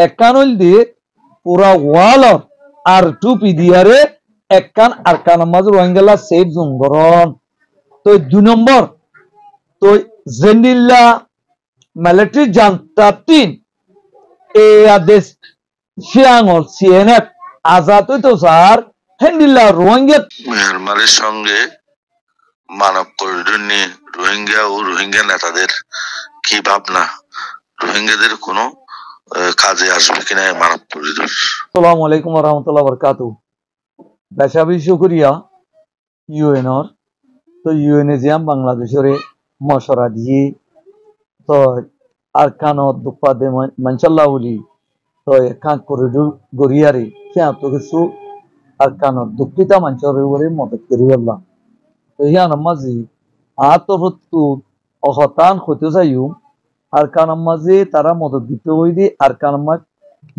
একখান হইল দিয়ে পুরা ওয়াল আর টুপি দিয়ারে একখান আর কান মাঝ রোহিঙ্গালা সেফ জোন গরন তো 2 নম্বর তো জেন্ডিল্লা মিলিটারি জান্তা 3 এ আদেশ শিয়াঙ্গল সিএনএফ আজাদ হইতো স্যার হেন্ডিল্লা রোহিঙ্গা মিয়ানমারের সঙ্গে মানব করিডোর নিয়ে রোহিঙ্গা ও রোহিঙ্গা নেতাদের কি ভাবনা, রোহিঙ্গাদের কোনো কাজে আসবে কিনা মানব করিডোর? আসসালামু আলাইকুম ওয়া রাহমাতুল্লাহি ওয়া বারাকাতুহু। বেশাবি শুকরিয়া ইউএনর তো ইউএনএ জিয়াম বাংলাদেশের মশরা দিয়ে তো আর কানো দুপা দে মানশাল্লাহ বলি তো এখান করিডোর গড়িয়ারে কে তো কিছু আর কানো দুঃখিতা মানশরে বলে মদত করি বললাম তো ইয়ান মাঝি আতরতু অহতান হতে যাইও আর কান মাঝে তারা মদত দিতে হই দি আর কান মাঝ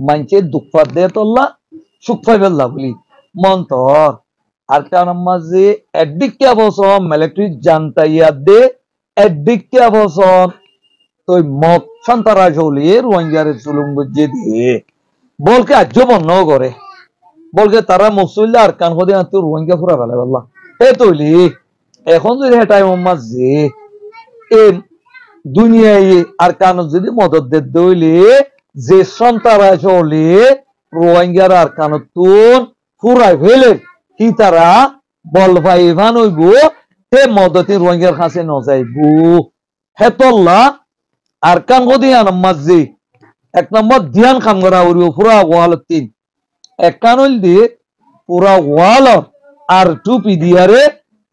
মানছে দুঃখা দে তোল্লা সুখ পাইবেল্লা বলি মন্তর আর কান মাঝে এডিকিয়া বছর মিলিটারি জানতাইয়া দে এডিকিয়া বছর তো মত সন্তারাজ হলি রোহিঙ্গারে চুলুম বুঝে দিয়ে বলকে আজ বন্ধ করে বলকে তারা মুসুল্লা আর কান হদে তো রোহিঙ্গা ফুরা ফেলে বললা এ তৈলি এখন যদি টাইম মাঝে এ দুনিয়ায় আর কান যদি মদত দে দইলে যে সন্তারাজ হলে রোহিঙ্গার আর কান তুন ফুরাই ফেলে কি তারা বল ভাই ভান হইব হে মদতে রোহিঙ্গার কাছে ন যাইব হেতল্লা আর কান হদে মাঝে 1 নম্বর ধ্যান কাম করা উড়িও পুরা ওয়াল 3 এক কান হইল দিয়ে পুরা ওয়াল আর টুপি দিয়ারে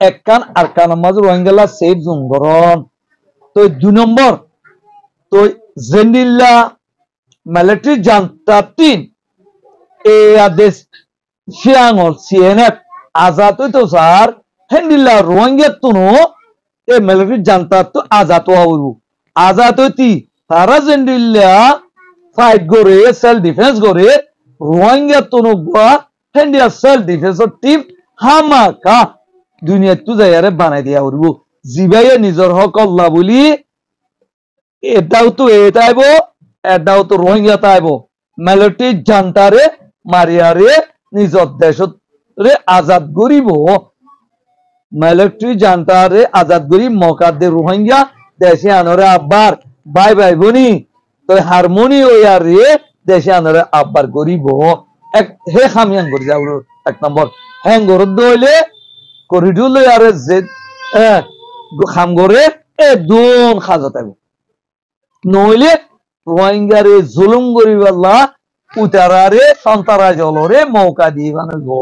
এক কান আর কান মাঝে রোহিঙ্গালা সেফ জোন গরন তো 2 নম্বর তো জেন্ডিল্লা মিলিটারি জান্তা 3 এ আদেশ শিয়াঙ্গল সিএনএফ আজাদ হইতো স্যার হেন্ডিল্লা রোহিঙ্গা তুনো এ মিলিটারি জান্তা তো আজাদ হইব আজাদ হইতি তারা জেন্ডিল্লা ফাইট করে সেলফ ডিফেন্স করে রোহিঙ্গা তুনো গা হেন্ডিয়া সেলফ ডিফেন্স টিম হামাকা দুনিয়া তু যাইয়ারে বানাই দিয়া হইব জিবাইয়ে নিজর হক আল্লাহ বলি এটাও তো এটাইব এটাও তো রোহিঙ্গা তাইব মিলিটারি জান্তারে মারিয়ারে নিজর দেশ রে আজাদ করিব মিলিটারি জান্তারে আজাদ করি মকা দে রোহিঙ্গা দেশে আনরে আব্বার বাই বাই বনি তো হারমোনি ওয়ারে দেশে আনরে আব্বার করিব এক হে খামিয়ান করি যাও 1 নম্বর হ্যাং গরদ দইলে করিডোর লয়ারে যে খাম করে এ দুন খাজা তাইব নইলে রোহিঙ্গারে জুলুম করিবাল্লা উতারারে সন্তারা জলরে মৌকা দিবান গো।